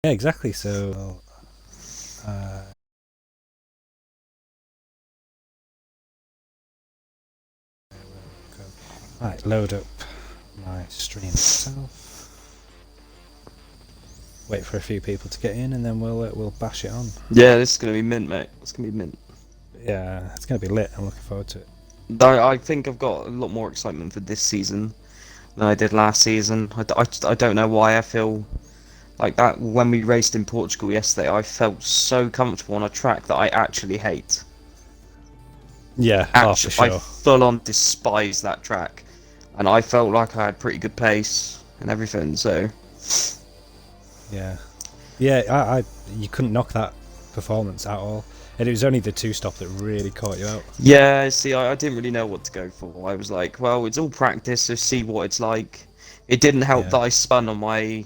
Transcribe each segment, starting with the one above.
Yeah, exactly. So, uh, right, load up my stream itself. Wait for a few people to get in, and then we'll bash it on. Yeah, this is gonna be mint, mate. It's gonna be mint. Yeah, it's gonna be lit. I'm looking forward to it. I think I've got a lot more excitement for this season than I did last season. I don't know why I feel like that. When we raced in Portugal yesterday, I felt so comfortable on a track that I actually hate. Yeah, oh for Actually, I sure. full on despise that track, and I felt like I had pretty good pace and everything. So Yeah, yeah. You couldn't knock that performance at all, and it was only the two stop that really caught you out. yeah, see, I didn't really know what to go for. I was like, well, it's all practice, so see what it's like. It didn't help Yeah, that I spun on my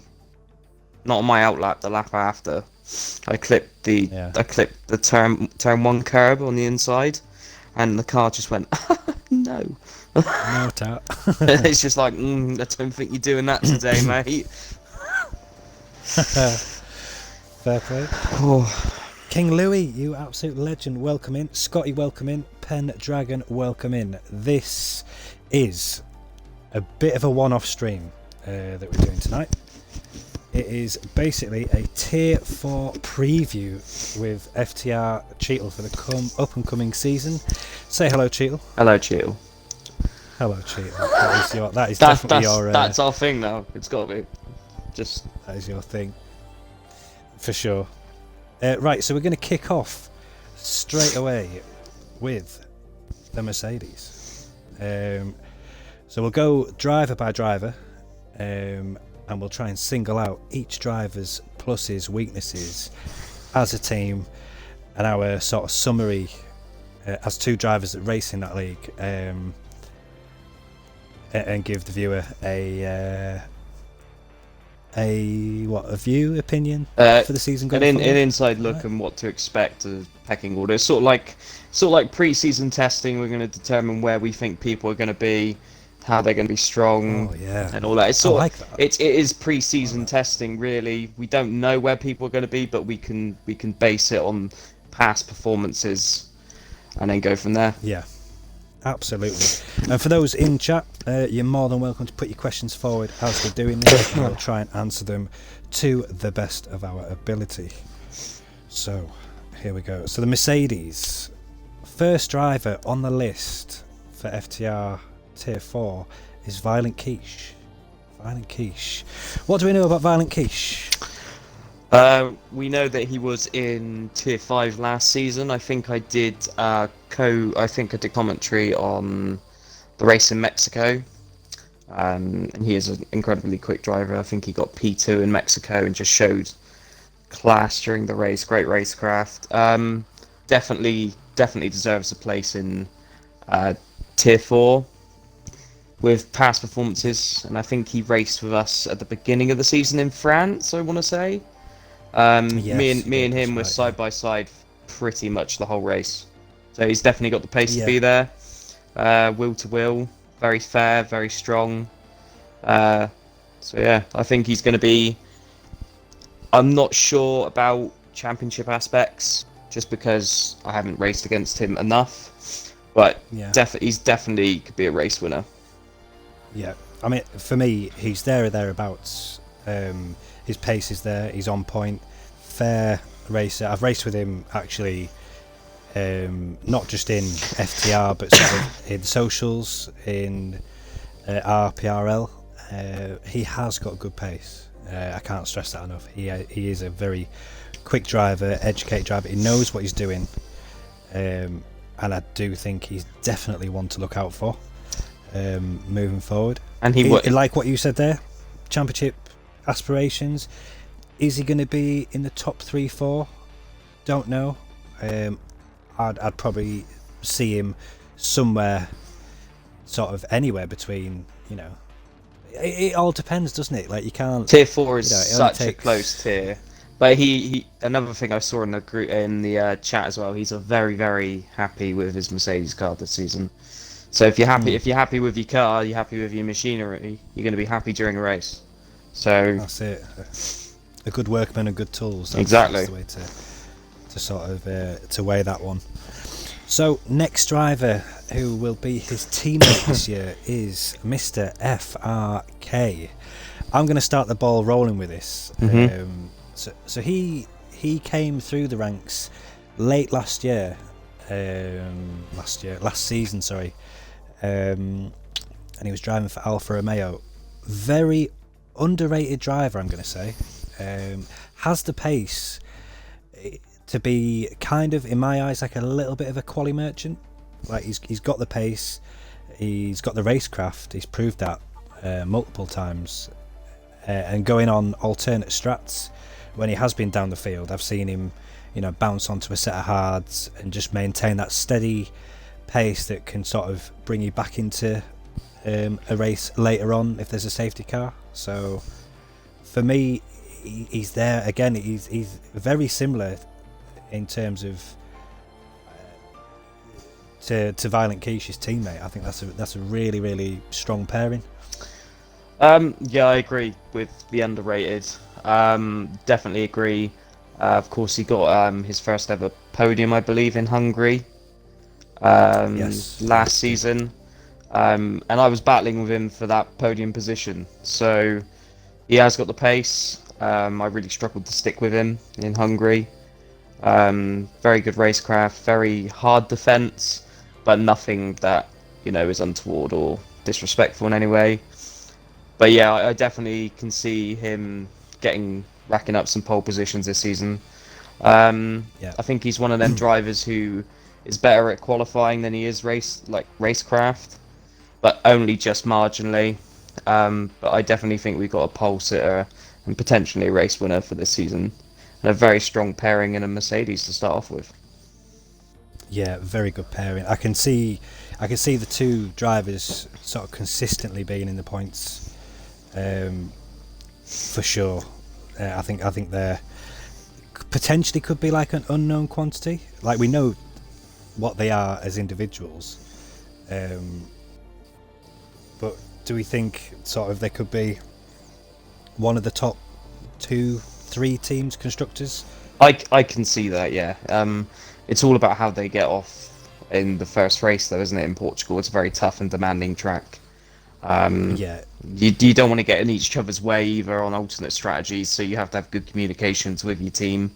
not on my outlap, the lap after. yeah. I clipped the turn one curb on the inside, and the car just went no. No doubt. It's just like I don't think you're doing that today, mate. Fair play. Oh, King Louis, you absolute legend, welcome in. Scotty, welcome in. Pendragon, welcome in. This is a bit of a one-off stream that we're doing tonight. It is basically a tier 4 preview with FTR Cheatle for the up-and-coming season. Say hello, Cheatle. hello, Cheatle. Hello, Cheatle. That is definitely your That's our thing now. It's got to be. Just that is your thing for sure. Right, so we're going to kick off straight away with the Mercedes. So we'll go driver by driver, and we'll try and single out each driver's pluses, weaknesses as a team, and our sort of summary as two drivers that race in that league, and give the viewer a opinion for the season going forward. an inside look and what to expect of pecking order. It's sort of like pre-season testing. We're going to determine where we think people are going to be, how they're going to be strong, and all that. It's I sort like of that. it is pre-season testing. Really, we don't know where people are going to be, but we can base it on past performances and then go from there. Yeah, absolutely. And for those in chat, you're more than welcome to put your questions forward as we're doing this, and we'll try and answer them to the best of our ability. So, here we go. So the Mercedes, first driver on the list for FTR Tier 4 is Violent Quiche. Violent Quiche. What do we know about Violent Quiche? We know that he was in Tier 5 last season. I think I did commentary on the race in Mexico. And he is an incredibly quick driver. I think he got P2 in Mexico and just showed class during the race. Great racecraft. Definitely deserves a place in Tier 4 with past performances. And I think he raced with us at the beginning of the season in France, I want to say. Yes, Me and him were side by side pretty much the whole race. So he's definitely got the pace to be there. Will to will, very fair, very strong. So yeah, I think he's going to be. I'm not sure about championship aspects, just because I haven't raced against him enough. But he's definitely could be a race winner. Yeah, I mean, for me, he's there or thereabouts. His pace is there. He's on point. Fair racer. I've raced with him actually, not just in FTR, but sort of in socials, in RPRL. He has got good pace. I can't stress that enough. He is a very quick driver, educated driver. He knows what he's doing, and I do think he's definitely one to look out for moving forward. And he like what you said there, championship aspirations. Is he going to be in the top 3-4? Don't know. I'd probably see him somewhere, sort of anywhere between. It all depends, doesn't it? Like, you can't. Tier 4 is such a close tier. But he another thing I saw in the group in the chat as well. He's very very happy with his Mercedes car this season. So if you're happy with your car, you're happy with your machinery, you're going to be happy during a race. So that's it. a good workman and good tools. Exactly. That's the way to sort of to weigh that one. So next driver who will be his teammate this year is Mr. FRK. I'm going to start the ball rolling with this. So he came through the ranks late last season, sorry, and he was driving for Alfa Romeo. Very underrated driver, I'm going to say. Has the pace to be kind of, in my eyes, like a little bit of a quali merchant. Like he's got the pace, he's got the racecraft. He's proved that multiple times. And going on alternate strats when he has been down the field, I've seen him, bounce onto a set of hards and just maintain that steady pace that can sort of bring you back into a race later on if there's a safety car. So for me, he's there again. He's very similar in terms of to Violent Quiche's teammate. I think that's a really, really strong pairing. Yeah, I agree with the underrated. Definitely agree. Of course, he got his first ever podium, I believe, in Hungary last season. And I was battling with him for that podium position. So he has got the pace. I really struggled to stick with him in Hungary. Very good racecraft, very hard defense, but nothing that is untoward or disrespectful in any way. But yeah, I definitely can see him racking up some pole positions this season. I think he's one of them drivers who is better at qualifying than he is racecraft, but only just marginally. But I definitely think we've got a pole sitter and potentially a race winner for this season, and a very strong pairing in a Mercedes to start off with. Yeah, very good pairing. I can see the two drivers sort of consistently being in the points, for sure. I think they're potentially could be like an unknown quantity. Like we know what they are as individuals, but do we think sort of they could be one of the top 2-3 teams constructors? I can see that, yeah. It's all about how they get off in the first race, though, isn't it? In Portugal, it's a very tough and demanding track. You don't want to get in each other's way either on alternate strategies, so you have to have good communications with your team.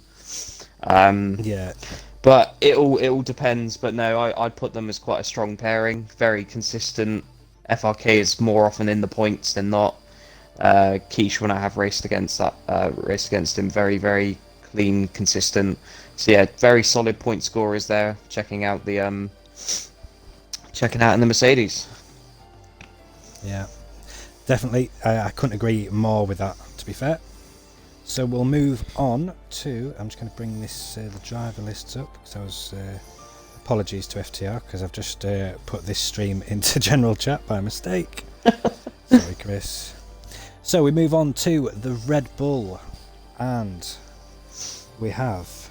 But it all depends. But no, I'd put them as quite a strong pairing, very consistent. FRK is more often in the points than not. Quiche, when I have raced against him, very, very clean, consistent. So yeah, very solid point scorers there. Checking out in the Mercedes. Yeah, definitely. I couldn't agree more with that, to be fair. So we'll move on to. I'm just going to bring this the driver lists up because I was. Apologies to FTR because I've just put this stream into general chat by mistake. Sorry, Chris. So we move on to the Red Bull, and we have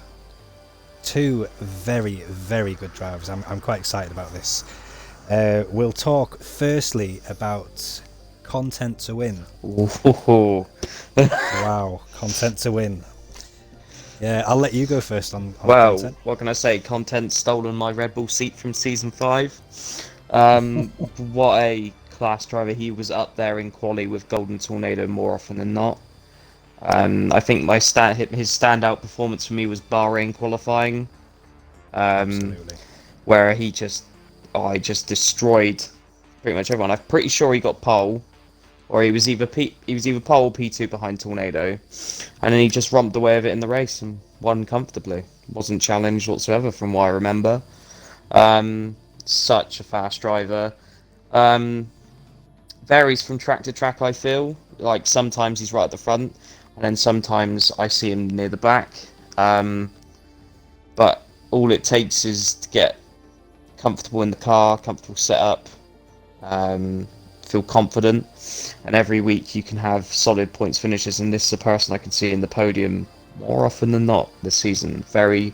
two very, very good drivers. I'm quite excited about this. We'll talk firstly about content to win. Wow, content to win. Yeah, I'll let you go first on content. What can I say? Content stolen my Red Bull seat from Season 5. What a class driver. He was up there in quali with Golden Tornado more often than not. I think his standout performance for me was Bahrain qualifying. Absolutely. Where he just destroyed pretty much everyone. I'm pretty sure he got pole, or he was either pole or P2 behind Tornado, and then he just romped away with it in the race and won comfortably. Wasn't challenged whatsoever from what I remember. Such a fast driver. Varies from track to track, I feel. Like sometimes he's right at the front, and then sometimes I see him near the back. But all it takes is to get comfortable in the car, comfortable setup, feel confident, and every week you can have solid points finishes. And this is a person I can see in the podium more often than not this season. Very,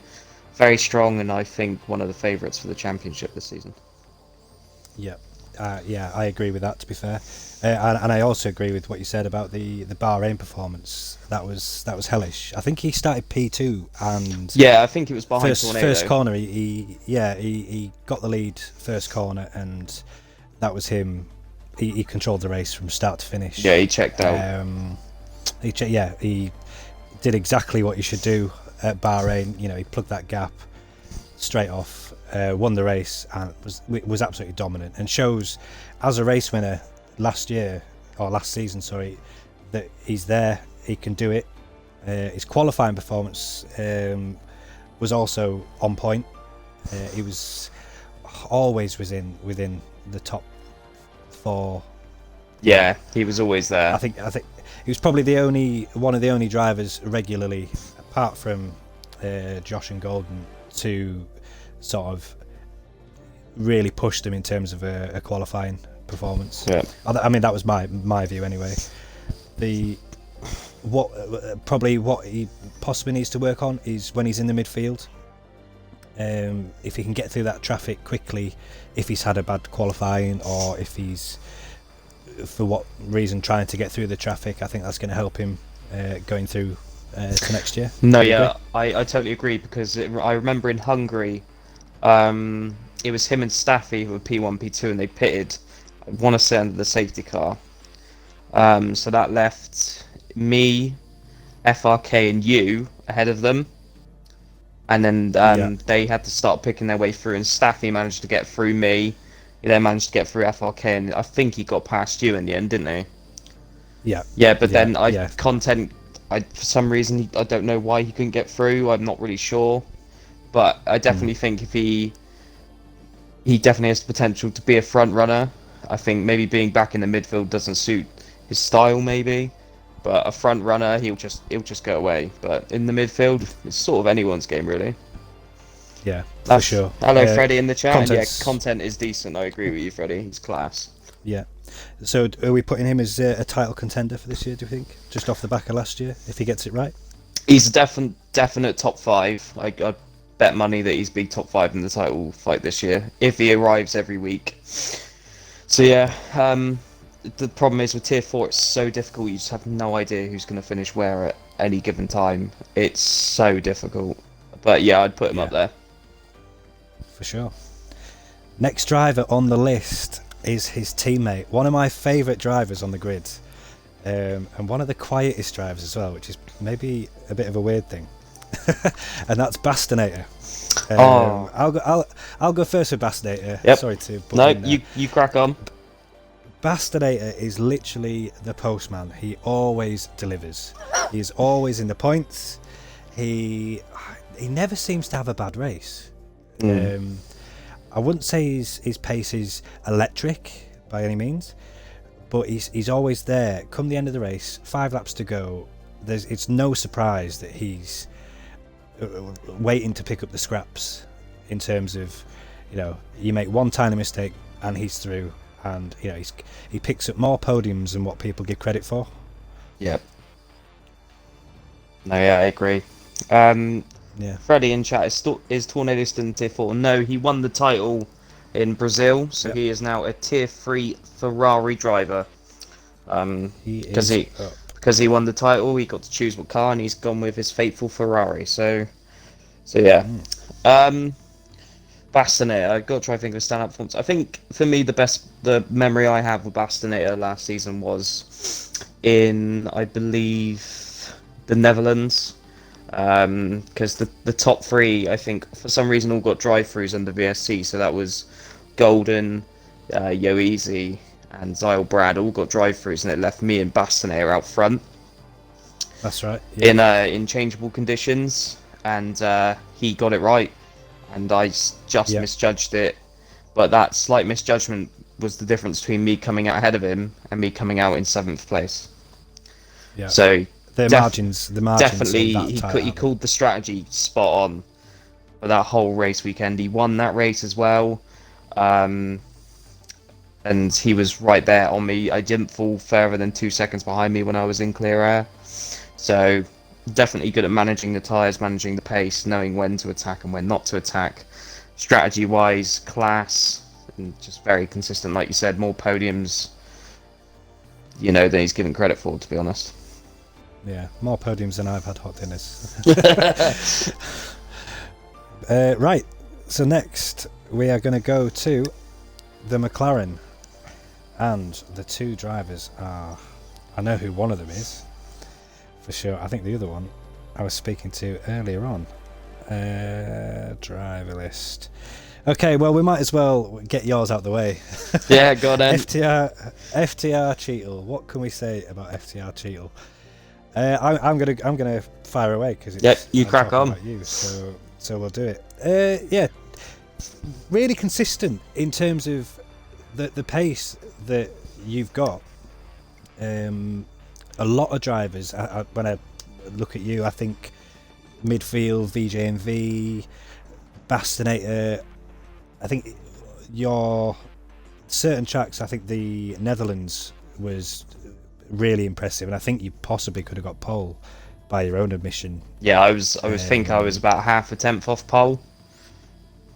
very strong, and I think one of the favourites for the championship this season. Yeah, Yeah, I agree with that. To be fair, and I also agree with what you said about the Bahrain performance. That was hellish. I think he started P2 and Yeah, I think it was behind first Tornado. corner. He got the lead first corner, and that was him. He controlled the race from start to finish. Yeah, he checked out. He did exactly what you should do at Bahrain. He plugged that gap straight off, won the race, and was absolutely dominant, and shows as a race winner last season, sorry, that he's there. He can do it. His qualifying performance was also on point. He was always within the top 4. Yeah, he was always there. I think he was probably one of the only drivers regularly, apart from Josh and Golden, to sort of really pushed him in terms of a qualifying performance. Yeah. I mean, that was my view anyway. What he possibly needs to work on is when he's in the midfield. If he can get through that traffic quickly, if he's had a bad qualifying, or if he's for what reason trying to get through the traffic, I think that's going to help him going through to next year. No, yeah, I totally agree, because I remember in Hungary, it was him and Staffy who were P1, P2, and they pitted. I want to say under the safety car. So that left me, FRK, and you ahead of them. And then they had to start picking their way through, and Staffy managed to get through me. He then managed to get through FRK, and I think he got past you in the end, didn't he? Yeah. Yeah, but then for some reason, I don't know why he couldn't get through. I'm not really sure, but I definitely think if he definitely has the potential to be a front runner. I think maybe being back in the midfield doesn't suit his style, maybe. But a front runner, he'll just go away. But in the midfield, it's sort of anyone's game, really. Yeah, for sure. Hello, Freddie in the chat. Yeah, Content's- content is decent. I agree with you, Freddie. He's class. Yeah. So are we putting him as a title contender for this year, do you think? Just off the back of last year, if he gets it right? He's a definite top 5. I bet money that he's big top 5 in the title fight this year, if he arrives every week. So yeah, the problem is with Tier 4, it's so difficult. You just have no idea who's going to finish where at any given time. It's so difficult. But yeah, I'd put him up there. For sure. Next driver on the list is his teammate, one of my favourite drivers on the grid, and one of the quietest drivers as well, which is maybe a bit of a weird thing. And that's Bastonator. I'll go first with Bastonator. Yep. Sorry to put No, in there. you crack on. Bastonator is literally the postman. He always delivers. He's always in the points. He never seems to have a bad race. I wouldn't say his pace is electric by any means, but he's always there. Come the end of the race, 5 laps to go, it's no surprise that he's waiting to pick up the scraps, in terms of, you make one tiny mistake and he's through, and he picks up more podiums than what people give credit for. Yep. No, yeah, I agree. Yeah. Freddie in chat, is Tornado still in Tier 4? No, he won the title in Brazil, so he is now a Tier 3 Ferrari driver. Because he won the title, he got to choose what car, and he's gone with his faithful Ferrari. So yeah. Bastonator, I've got to try to think of a stand-up performance. I think, for me, the memory I have of Bastonator last season was in, I believe, the Netherlands. Because the top 3, I think, for some reason all got drive-throughs under VSC, so that was Golden, Yoeasy, and Zyle Brad all got drive-throughs, and it left me and Bastonator out front. That's right. Yeah. In changeable conditions, and he got it right, and I just misjudged it. But that slight misjudgment was the difference between me coming out ahead of him and me coming out in 7th place. Yeah. So The margins definitely, of he called the strategy spot on for that whole race weekend. He won that race as well, and he was right there on me. I didn't fall further than 2 seconds behind me when I was in clear air. So definitely good at managing the tyres, managing the pace, knowing when to attack and when not to attack. Strategy-wise, class. and just very consistent. Like you said, more podiums, you know, than he's given credit for, to be honest. Yeah, more podiums than I've had hot dinners. Right, so next we are going to go to the McLaren, and the two drivers are, I know who one of them is for sure. I think the other one I was speaking to earlier on. Driver list. Okay, well, we might as well get yours out the way. Yeah, go on then. FTR Cheatle. What can we say about FTR Cheatle? I'm gonna fire away because it's you I'm crack talking on. about you, so we'll do it. Yeah, really consistent in terms of the pace that you've got. A lot of drivers. When I look at you, I think midfield, VJMV, Bastonator. I think your certain tracks. I think the Netherlands was really impressive, and I think you possibly could have got pole by your own admission. Yeah, I think I was about half a tenth off pole.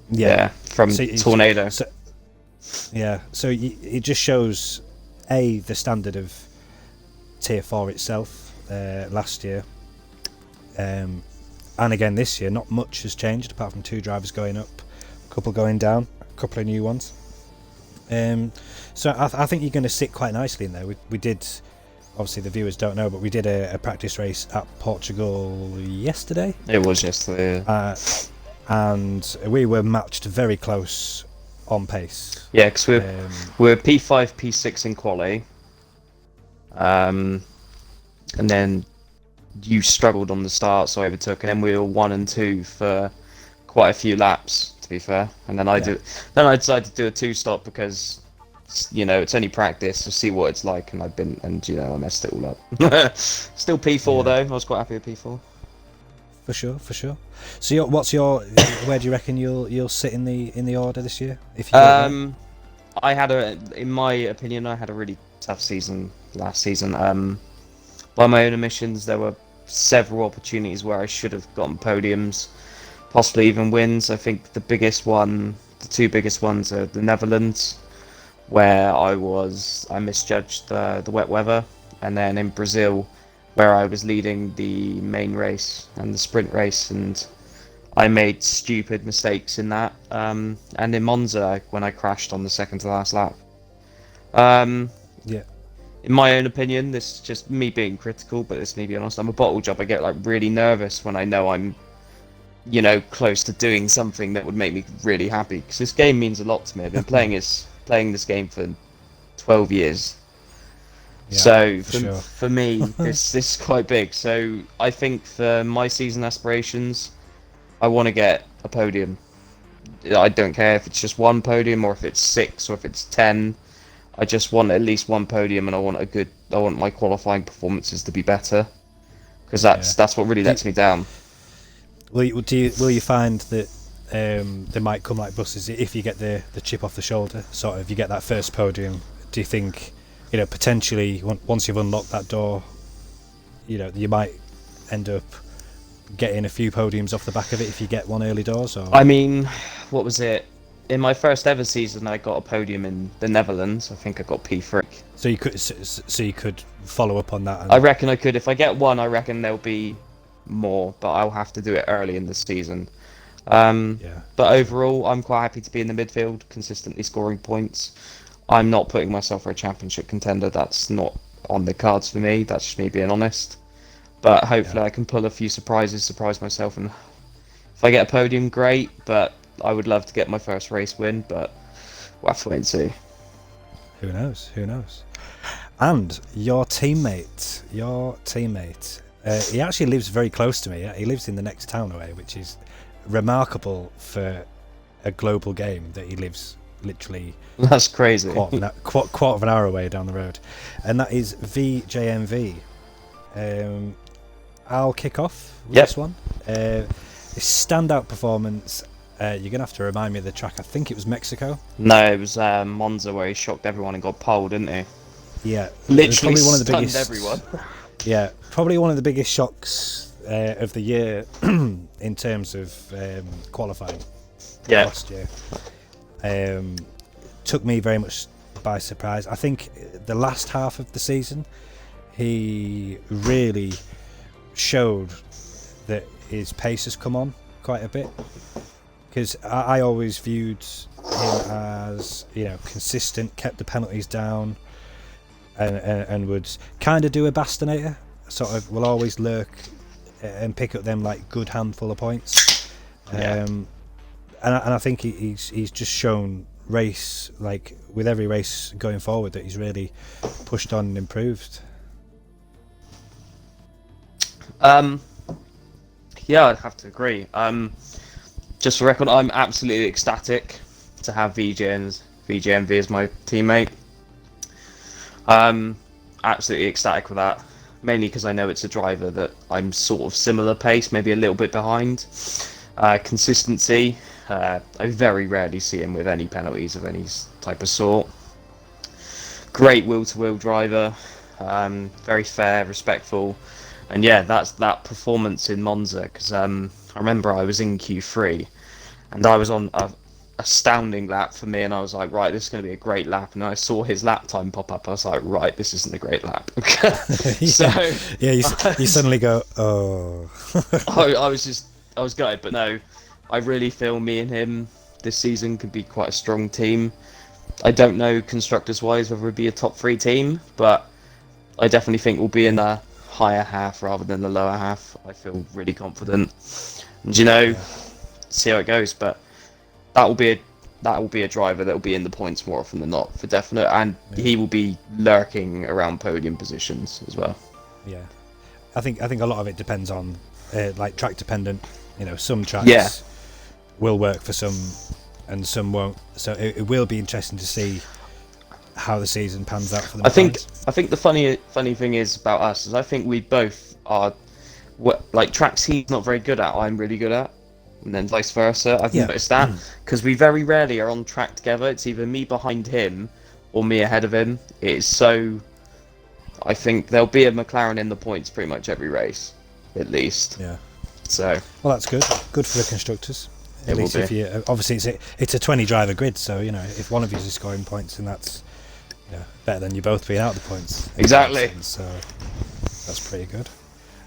Yeah, from Tornado. So it just shows the standard of Tier 4 itself last year, and again this year. Not much has changed apart from two drivers going up, a couple going down, a couple of new ones. So I think you're going to sit quite nicely in there. We did, obviously the viewers don't know, but we did a practice race at Portugal yesterday. It was yesterday. And we were matched very close on pace. Yeah, because we're P5, P6 in quali. And then you struggled on the start, so I overtook, and then we were 1 and 2 for quite a few laps, to be fair. And then I decided to do a 2-stop because, you know, it's only practice to see what it's like, and I messed it all up. Still P4 though. I was quite happy with P4. For sure. So where do you reckon you'll sit in the order this year? If you in my opinion, I had a really tough season last season. By my own admissions, there were several opportunities where I should have gotten podiums, possibly even wins. I think the two biggest ones are the Netherlands, where I misjudged the wet weather, and then in Brazil, where I was leading the main race and the sprint race, and I made stupid mistakes in that. And in Monza, when I crashed on the second to last lap. Yeah. In my own opinion, this is just me being critical, but it's me being honest. I'm a bottle job. I get really nervous when I know I'm, close to doing something that would make me really happy. Because this game means a lot to me. I've been playing this game for 12 years. Yeah, so for me, this is quite big. So I think for my season aspirations, I want to get a podium. I don't care if it's just one podium or if it's 6 or if it's 10. I just want at least one podium, and I want my qualifying performances to be better, because that's what really lets me down. Will you find that they might come like buses if you get the chip off the shoulder? Sort of, you get that first podium. Do you think, potentially once you've unlocked that door, you might end up getting a few podiums off the back of it if you get one early doors? Or? I mean, what was it? In my first ever season, I got a podium in the Netherlands. I think I got P3. So you could follow up on that. I reckon I could. If I get one, I reckon there'll be more, but I'll have to do it early in the season. But overall, I'm quite happy to be in the midfield, consistently scoring points. I'm not putting myself for a championship contender. That's not on the cards for me. That's just me being honest. But hopefully I can pull a few surprises, surprise myself, and if I get a podium, great. But I would love to get my first race win, but we'll have to wait and see. Who knows? And your teammate, he actually lives very close to me. He lives in the next town away, which is remarkable for a global game, that he lives literally... That's crazy. quarter of an hour away down the road. And that is VJMV. I'll kick off with this one. Standout performance. You're going to have to remind me of the track. I think it was Mexico. No, it was Monza, where he shocked everyone and got pole, didn't he? Yeah. Literally one of the biggest, everyone. Yeah, probably one of the biggest shocks of the year in terms of qualifying last year. took me very much by surprise. I think the last half of the season, he really showed that his pace has come on quite a bit. Because I always viewed him as, consistent, kept the penalties down, and would kind of do a Bastonator. Sort of will always lurk and pick up them like good handful of points. And I think he's just shown with every race going forward that he's really pushed on and improved. Yeah, I'd have to agree. Just for record, I'm absolutely ecstatic to have VJMV as my teammate. Absolutely ecstatic with that, mainly because I know it's a driver that I'm sort of similar pace, maybe a little bit behind. Consistency, I very rarely see him with any penalties of any type of sort. Great wheel-to-wheel driver, very fair, respectful, and yeah, that's that performance in Monza. Because I remember I was in Q3, and I was on a astounding lap for me, and I was like, right, this is going to be a great lap. And I saw his lap time pop up. I was like, right, this isn't a great lap. You suddenly go, oh. I was gutted, but no, I really feel me and him this season could be quite a strong team. I don't know constructors wise whether it'd be a top 3 team, but I definitely think we'll be in the higher half rather than the lower half. I feel really confident, and see how it goes. But that will be a driver that will be in the points more often than not, for definite, and he will be lurking around podium positions as well. Yeah, I think a lot of it depends on track dependent. Some tracks will work for some, and some won't. So it will be interesting to see how the season pans out for them. I think the funny thing is about us is I think we both are tracks he's not very good at, I'm really good at. And then vice versa. I've noticed that because we very rarely are on track together. It's either me behind him or me ahead of him. It is so. I think there'll be a McLaren in the points pretty much every race, at least. Yeah. So. Well, that's good. Good for the constructors. At least will if you obviously it's a 20 driver grid, so if one of you is scoring points, then that's better than you both being out the points. Exactly. So that's pretty good.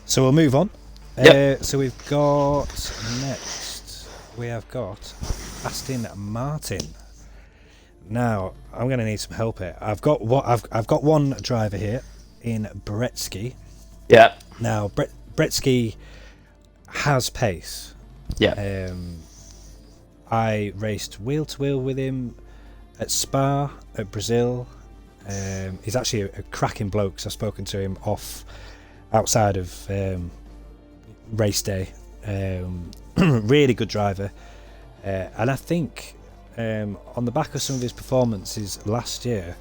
So we'll move on. So we've got next. We have got Aston Martin. Now I'm going to need some help here. I've got one driver here in Bretsky. Yeah. Now Bretsky has pace. Yeah. I raced wheel to wheel with him at Spa, at Brazil. He's actually a cracking bloke. So I've spoken to him outside of race day. Really good driver, and I think on the back of some of his performances last year,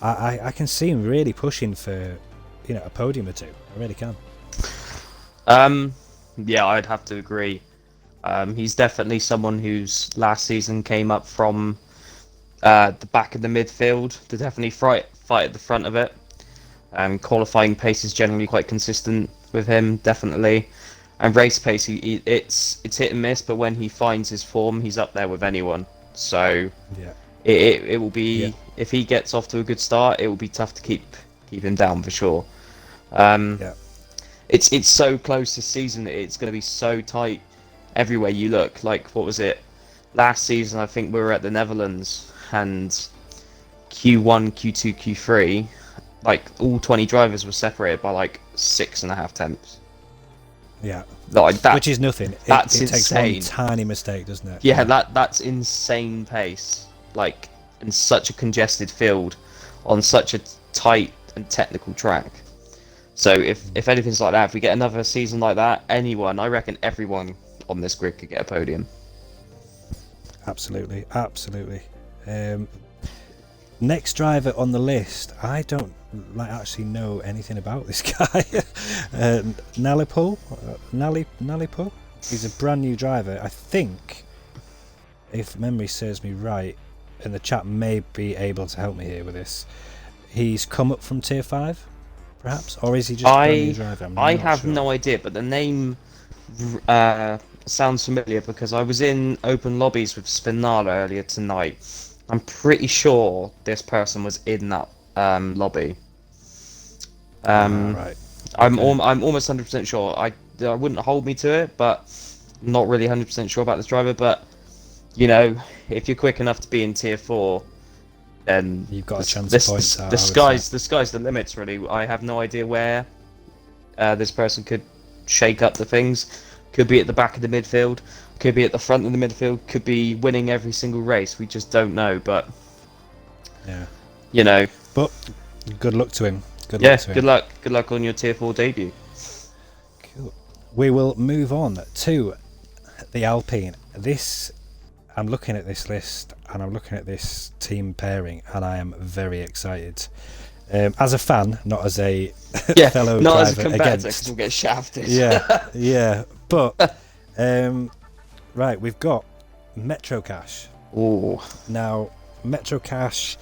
I can see him really pushing for a podium or two. I really can. Yeah, I'd have to agree. He's definitely someone whose last season came up from the back of the midfield to definitely fight at the front of it. Qualifying pace is generally quite consistent with him, definitely. And race pace, it's hit and miss, but when he finds his form, he's up there with anyone. So it will be, if he gets off to a good start, it will be tough to keep him down for sure. It's so close this season. It's going to be so tight everywhere you look. Like, what was it? Last season, I think we were at the Netherlands, and Q1, Q2, Q3, like all 20 drivers were separated by like 6.5 tenths. Yeah, that, which is nothing. It takes insane. One tiny mistake, doesn't it? Yeah, that's insane pace. Like, in such a congested field, on such a tight and technical track. So if anything's like that, if we get another season like that, I reckon everyone on this grid could get a podium. Absolutely. Next driver on the list, I don't actually know anything about this guy. Nalipo. He's a brand new driver. I think, if memory serves me right, and the chat may be able to help me here with this, he's come up from tier 5, perhaps, or is he just a brand new driver? I have no idea, but the name sounds familiar because I was in open lobbies with Spinala earlier tonight, I'm pretty sure this person was in that lobby. Right. Okay. I'm almost 100% sure. I wouldn't hold me to it, but I'm not really 100% sure about this driver. But you know, if you're quick enough to be in tier 4, then You've got a chance of points. I the would say. sky's the limits. Really, I have no idea where this person could shake up the things. Could be at the back of the midfield, could be at the front of the midfield, could be winning every single race. We just don't know. But Yeah. you know, But good luck to him. Good yeah, luck to him. good luck. Good luck on your tier 4 debut. Cool. We will move on to the Alpine. I'm looking at this list and I'm looking at this team pairing, and I am very excited. As a fan, not as a fellow not driver as a competitor because against. we'll get shafted. Yeah. But right, we've got Metro Cash. Ooh. Now, Metro Cash.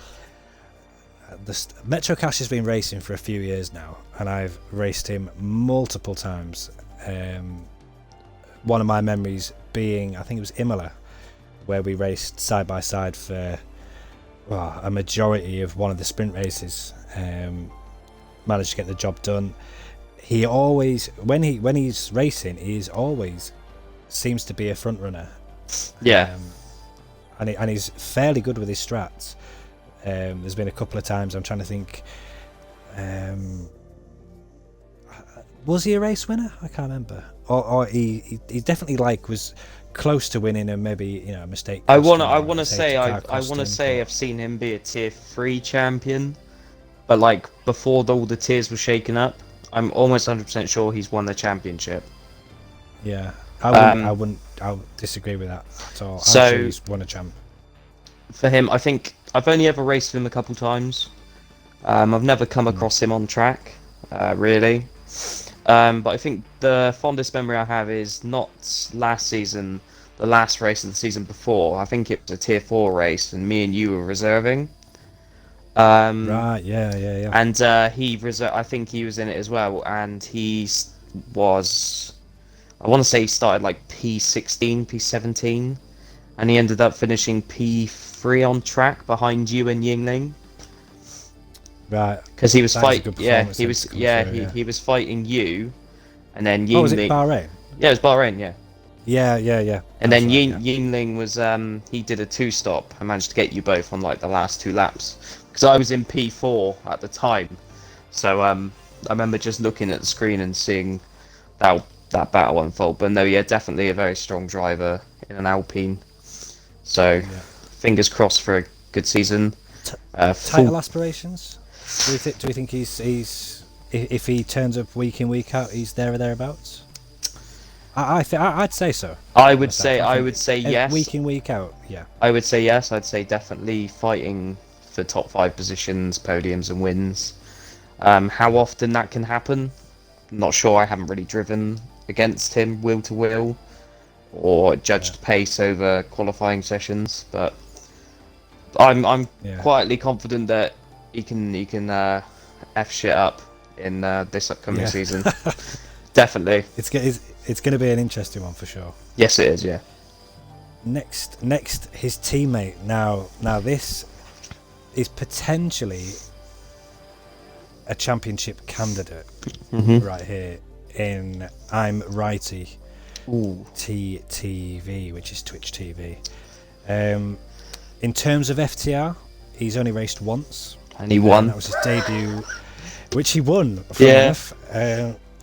Metro Cash has been racing for a few years now, and I've raced him multiple times. One of my memories being, I think it was Imola, where we raced side by side for a majority of one of the sprint races. Managed to get the job done. He always, when he's racing, he always seems to be a front runner. Yeah. And he's fairly good with his strats. There's been a couple of times, I'm trying to think, was he a race winner? I can't remember. Or he definitely was close to winning, and maybe a mistake. I want to say I've seen him be a tier 3 champion, but before all the tiers were shaken up, I'm almost 100% sure he's won the championship. Yeah, I wouldn't disagree with that at all. So I'm sure he's won a champ. For him, I think I've only ever raced with him a couple times. I've never come across him on track, really. But I think the fondest memory I have is not last season, the last race of the season before. I think it was a tier 4 race, and me and you were reserving. Right, yeah. And I think he was in it as well, and I want to say he started P16, P17, and he ended up finishing P3 on track behind you and Yingling. Right. Because he was fighting. He was fighting you, and then Yingling. Oh, was it Bahrain? Yeah, it was Bahrain. Yeah. Yeah. And then Yingling was he did a 2-stop. I managed to get you both on the last 2 laps because I was in P4 at the time. So I remember just looking at the screen and seeing that battle unfold. But no, yeah, definitely a very strong driver in an Alpine. So fingers crossed for a good season. Title aspirations? Do we think he's if he turns up week in week out, he's there or thereabouts? I'd say so. I would say yes. Week in week out, yeah. I would say yes. I'd say definitely fighting for top 5 positions, podiums, and wins. How often that can happen, not sure. I haven't really driven against him wheel to wheel, or judged pace over qualifying sessions, but I'm quietly confident that he can f shit up in this upcoming season. Definitely. It's going to be an interesting one for sure. Yes, it is. Yeah. Next, his teammate. Now this is potentially a championship candidate right here in I'm Righty TTV, which is Twitch TV. In terms of FTR, he's only raced once. And he won. That was his debut, which he won. Enough.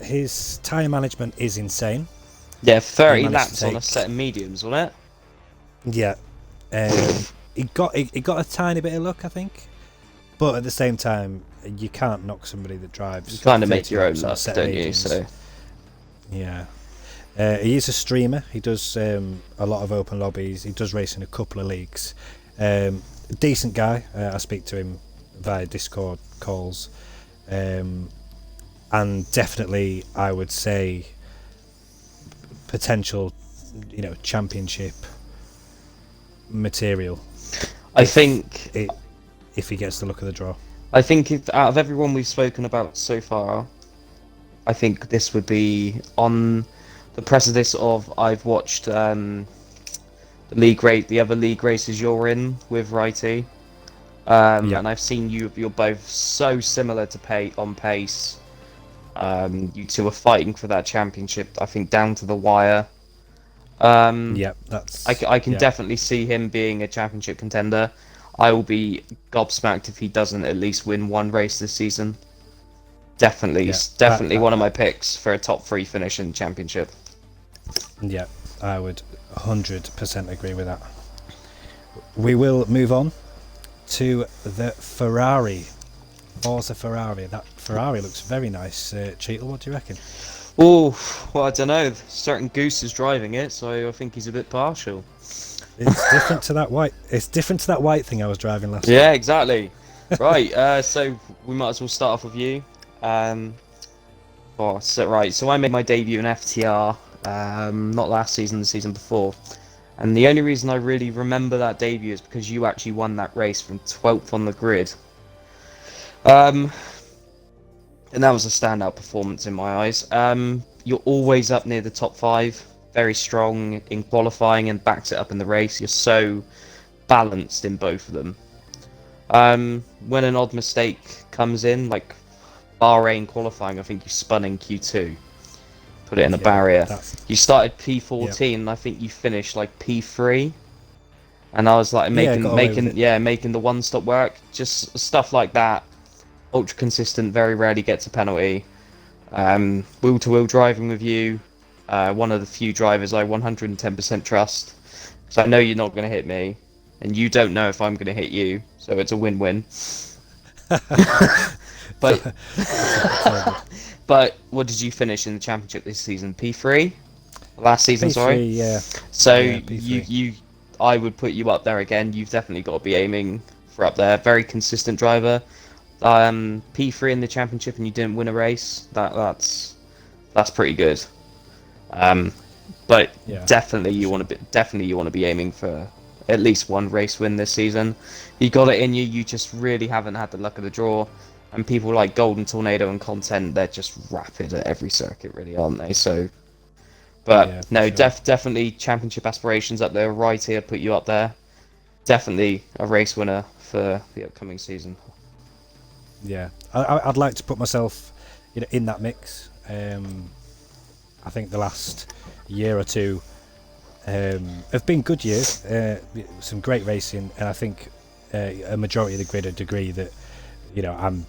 His tyre management is insane. Yeah, 30 laps on a set of mediums, wasn't it? Yeah. He got a tiny bit of luck, I think. But at the same time, you can't knock somebody that drives. You kind of make your own luck, don't you? So. Yeah. He is a streamer. He does a lot of open lobbies. He does race in a couple of leagues. Decent guy. I speak to him via Discord calls. And definitely, I would say, potential, championship material. I think if he gets the look of the draw. I think out of everyone we've spoken about so far, I think this would be on the precipice of I've watched the the other league races you're in with Righty. Yeah. And I've seen you're both so similar to on pace. You two are fighting for that championship, I think, down to the wire. Yeah, I can yeah, definitely see him being a championship contender. I will be gobsmacked if he doesn't at least win one race this season. Definitely, yeah. definitely one of my picks for a top 3 finish in the championship. Yeah, I would 100% agree with that. We will move on to the Ferrari. Forza Ferrari. That Ferrari looks very nice. Cheatle, what do you reckon? Oh, well, I don't know. Certain Goose is driving it, so I think he's a bit partial. It's different to that white. It's different to that white thing I was driving last Yeah, time. exactly. Right, so we might as well start off with you. So I made my debut in FTR, not last season, the season before. And the only reason I really remember that debut is because you actually won that race from 12th on the grid. And that was a standout performance in my eyes. You're always up near the top 5, very strong in qualifying and backs it up in the race. You're so balanced in both of them. When an odd mistake comes in, like Bahrain qualifying, I think you spun in Q2, put it in a barrier. You started P14, and I think you finished like P3. And I was like making the one stop work, just stuff like that. Ultra consistent, very rarely gets a penalty. Wheel to wheel driving with you, one of the few drivers I 110% trust, because I know you're not going to hit me, and you don't know if I'm going to hit you, so it's a win-win. But but what did you finish in the championship this season? P3? Last season, P3, sorry. Yeah. So yeah, P3. I would put you up there again. You've definitely got to be aiming for up there. Very consistent driver. P3 in the championship, and you didn't win a race. That's pretty good. But definitely you want to be aiming for at least one race win this season. You got it in you. You just really haven't had the luck of the draw. And people like Golden Tornado and Content, they're just rapid at every circuit, really, aren't they? So, but no, sure. Definitely championship aspirations up there. Right here, put you up there. Definitely a race winner for the upcoming season. Yeah, I'd like to put myself, in that mix. I think the last year or two have been good years. Some great racing, and I think a majority of the grid would agree that I'm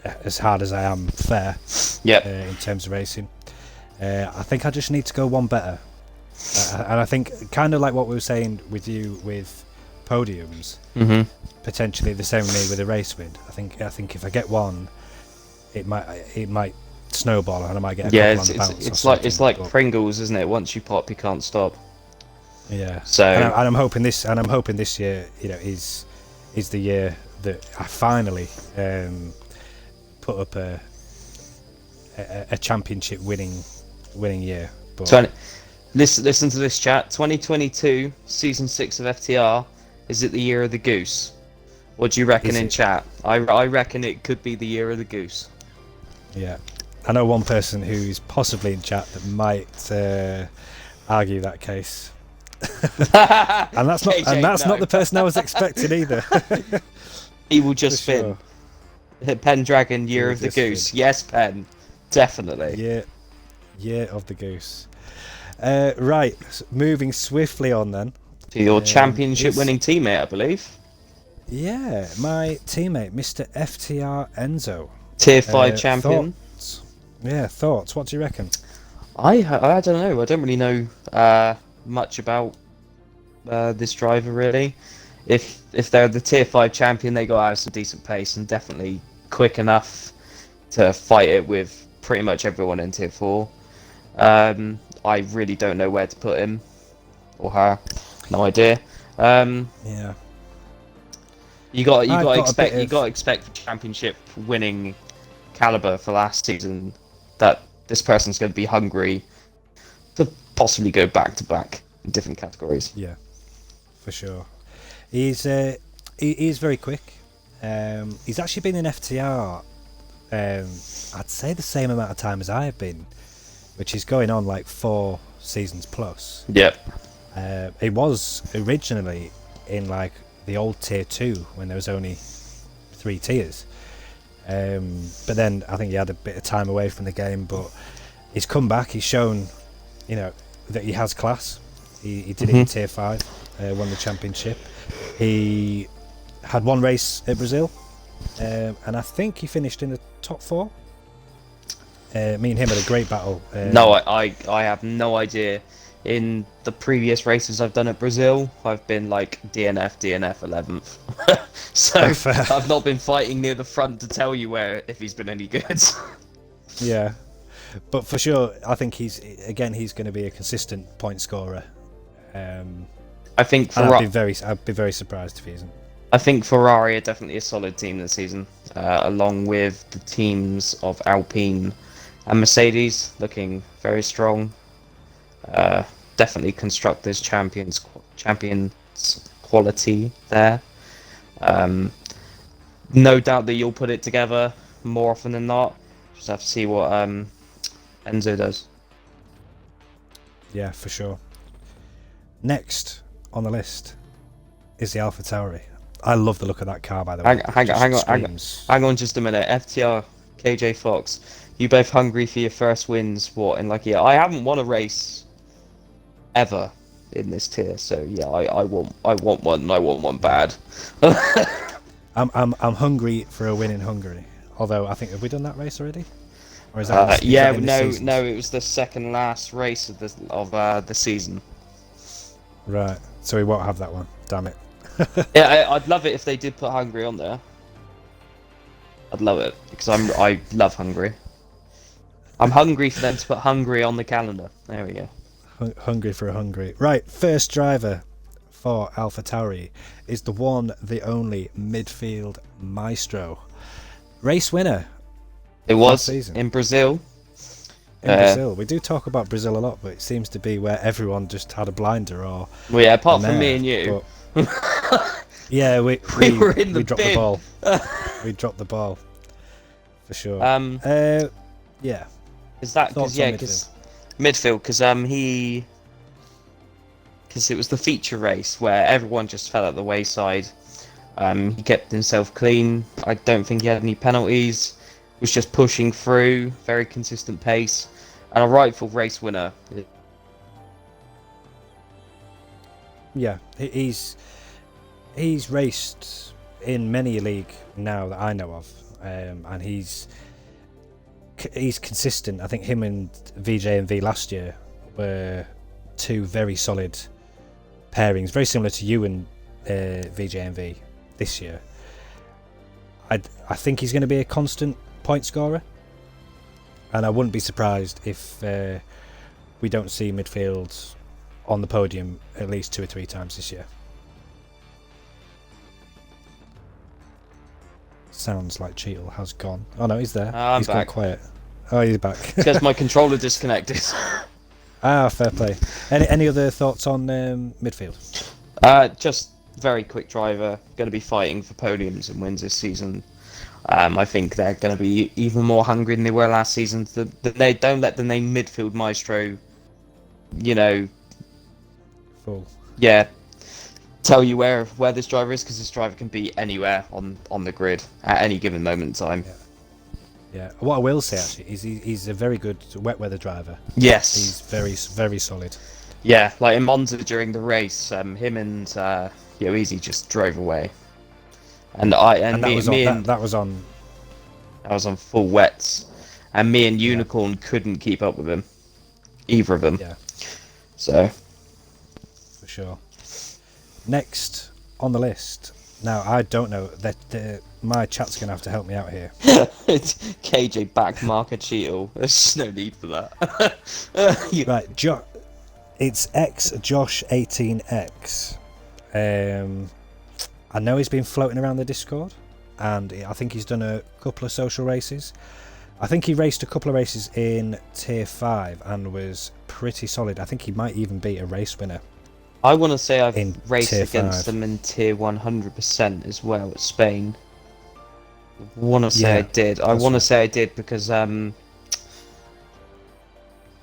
as hard as I am fair. In terms of racing. I think I just need to go one better, and I think kind of like what we were saying with you with podiums. Mm-hmm. Potentially the same with me with a race win. I think if I get one, it might snowball and I might get a couple on the bounce. It's like Pringles, isn't it? Once you pop, you can't stop. Yeah. So and I'm hoping this year, is the year that I finally put up a championship winning year. But listen to this chat. 2022 season 6 of FTR. Is it the year of the goose? What do you reckon in chat? I reckon it could be the year of the goose. Yeah. I know one person who's possibly in chat that might argue that case. and that's not the person I was expecting either. He will just spin. Sure. Pendragon, year of the goose. Spin. Yes, Pen. Definitely. Year of the goose. Right, moving swiftly on then. To your championship winning teammate, I believe. Yeah, my teammate, Mr. FTR Enzo. Tier 5 champion. Thoughts? What do you reckon? I don't know. I don't really know much about this driver, really. If they're the Tier 5 champion, they got out some decent pace and definitely quick enough to fight it with pretty much everyone in Tier 4. I really don't know where to put him or her. No idea. Yeah. You got to expect championship winning caliber for last season that this person's going to be hungry to possibly go back to back in different categories. Yeah, for sure. He's very quick. He's actually been in FTR. I'd say the same amount of time as I have been, which is going on like 4 seasons plus. Yep. It was originally in like the old tier 2 when there was only 3 tiers. But then I think he had a bit of time away from the game, but he's come back. He's shown, that he has class. He did it in tier 5, won the championship. He had one race at Brazil, and I think he finished in the top 4. Me and him had a great battle. No, I have no idea. In the previous races I've done at Brazil, I've been like DNF 11th. So I've not been fighting near the front to tell you if he's been any good. Yeah, but for sure, I think he's going to be a consistent point scorer. I think I'd be very surprised if he isn't. I think Ferrari are definitely a solid team this season, along with the teams of Alpine and Mercedes, looking very strong. Definitely constructors, champions quality there. No doubt that you'll put it together more often than not. Just have to see what Enzo does. Yeah, for sure. Next on the list is the AlphaTauri. I love the look of that car, by the way. Hang on just a minute. FTR, KJ Fox, you both hungry for your first wins? What, in like a year? I haven't won a race ever in this tier, so yeah, I want one, and I want one bad. I'm hungry for a win in Hungary. Although I think, have we done that race already? Or is that no, it was the second last race of the season. Right, so we won't have that one. Damn it. Yeah, I'd love it if they did put Hungary on there. I'd love it because I love Hungary. I'm hungry for them to put Hungary on the calendar. There we go. Hungry for a Hungary. Right, first driver for AlphaTauri is the one, the only midfield maestro. Race winner. It was in Brazil. In Brazil. We do talk about Brazil a lot, but it seems to be where everyone just had a blinder or... Well, yeah, apart from me and you. Yeah, we dropped the ball. We dropped the ball. For sure. Yeah. Is that because midfield, because it was the feature race where everyone just fell at the wayside. He kept himself clean. I don't think he had any penalties. Was just pushing through, very consistent pace, and a rightful race winner. Yeah, he's raced in many a league now that I know of, and he's consistent. I think him and VJ&V last year were two very solid pairings, very similar to you and VJ&V this year. I think he's going to be a constant point scorer, and I wouldn't be surprised if we don't see midfield on the podium at least 2 or 3 times this year. Sounds like Cheatle has gone. Oh no, he's there. He's back. Gone quiet. Oh, he's back. Because my controller disconnected. Fair play. Any other thoughts on midfield? Just very quick driver. Going to be fighting for podiums and wins this season. I think they're going to be even more hungry than they were last season. They don't let the name midfield maestro, Full. Yeah, tell you where this driver is, because this driver can be anywhere on the grid at any given moment in time. Yeah. What I will say actually is he's a very good wet weather driver. Yes. He's very, very solid. Yeah, like in Monza during the race, him and Easy just drove away. And that was on full wets, and me and Unicorn couldn't keep up with him, either of them. Yeah. So. For sure. Next on the list. Now I don't know that my chat's gonna have to help me out here. It's KJ backmarker Cheatle. There's no need for that. Right, it's Josh18X. I know he's been floating around the Discord, and I think he's done a couple of social races. I think he raced a couple of races in Tier 5 and was pretty solid. I think he might even be a race winner. I want to say I've raced Tier against 5. them in Tier 100% as well at Spain. I want to say I did. I want to say I did because I don't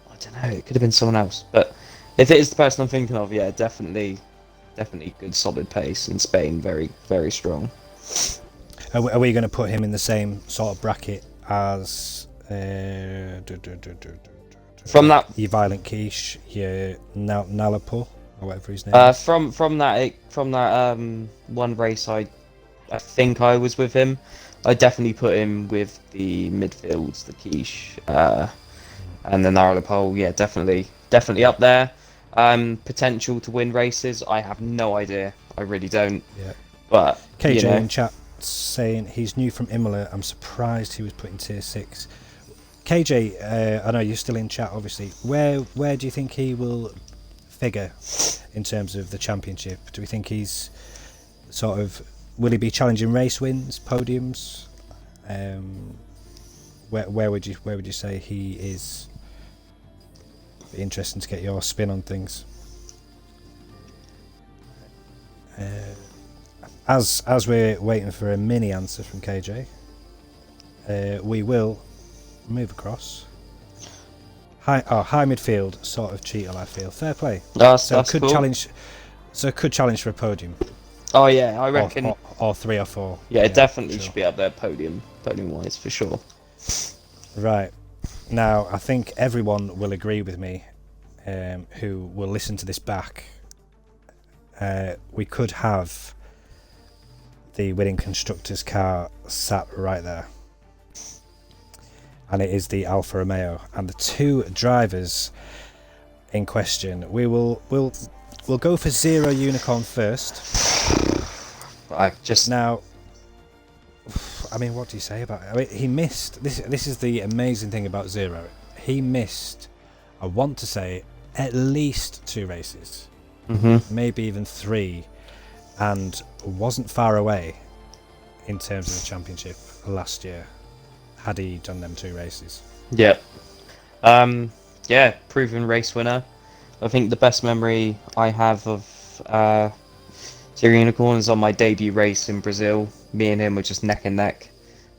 know. It could have been someone else, but If it is the person I'm thinking of, yeah, definitely good solid pace in Spain. Very, very strong. Are we going to put him in the same sort of bracket as From that, your Violent Quiche, your Nalapo, or whatever his name is? from that one race, I think I was with him. I definitely put him with the midfields, the quiche, and the narrow pole. Yeah, definitely up there. Potential to win races, I have no idea. I really don't. Yeah. But KJ in chat saying he's new from Imola. I'm surprised he was put in tier 6. KJ, I know you're still in chat, obviously. Where do you think he will figure in terms of the championship? Do we think he's sort of, will he be challenging race wins, podiums? Where would you say he is? Be interesting to get your spin on things. As we're waiting for a mini answer from KJ, we will move across. High midfield, sort of Cheatle, I feel. Fair play. That's could cool. challenge. So could challenge for a podium. Oh yeah, I reckon. Or 3 or 4. Yeah, it definitely sure. should be up there, podium wise for sure. Right. Now, I think everyone will agree with me, who will listen to this back. We could have the winning constructors car sat right there, and it is the Alfa Romeo, and the two drivers in question. We'll go for Zero Unicorn first. Now, I mean, what do you say about it? I mean, he missed this. This is the amazing thing about Zero. He missed, I want to say, at least 2 races, maybe even 3, and wasn't far away in terms of the championship last year had he done them 2 races. Yep. Yeah, proven race winner. I think the best memory I have of Zero Unicorn is on my debut race in Brazil. Me and him were just neck and neck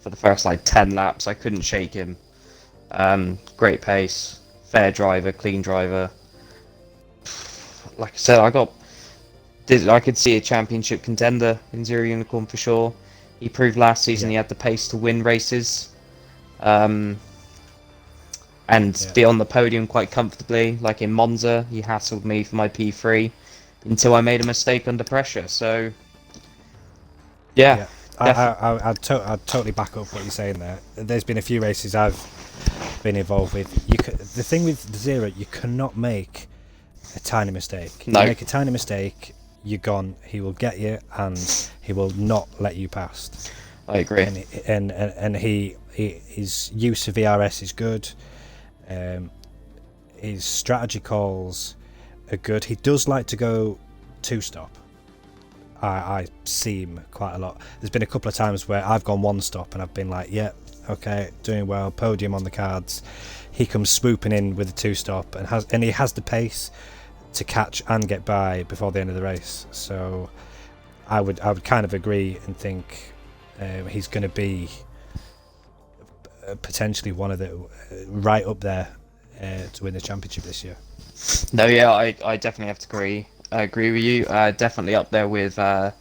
for the first 10 laps. I couldn't shake him. Great pace, fair driver, clean driver. Like I said, I could see a championship contender in Zero Unicorn for sure. He proved last season he had the pace to win races. And be on the podium quite comfortably. Like in Monza, he hassled me for my P3 until I made a mistake under pressure. So, yeah. I'd totally back up what you're saying there. There's been a few races I've been involved with. The thing with Zero, you cannot make a tiny mistake. No. You make a tiny mistake, you're gone. He will get you, and he will not let you past. I agree. And his use of VRS is good. His strategy calls are good. He does like to go 2-stop. I see him quite a lot. There's been a couple of times where I've gone 1-stop and I've been like, yeah, okay, doing well, podium on the cards. He comes swooping in with a 2-stop and he has the pace to catch and get by before the end of the race. So I would kind of agree and think he's going to be potentially one of the right up there to win the championship this year. No, yeah, I definitely have to agree with you. Definitely up there with the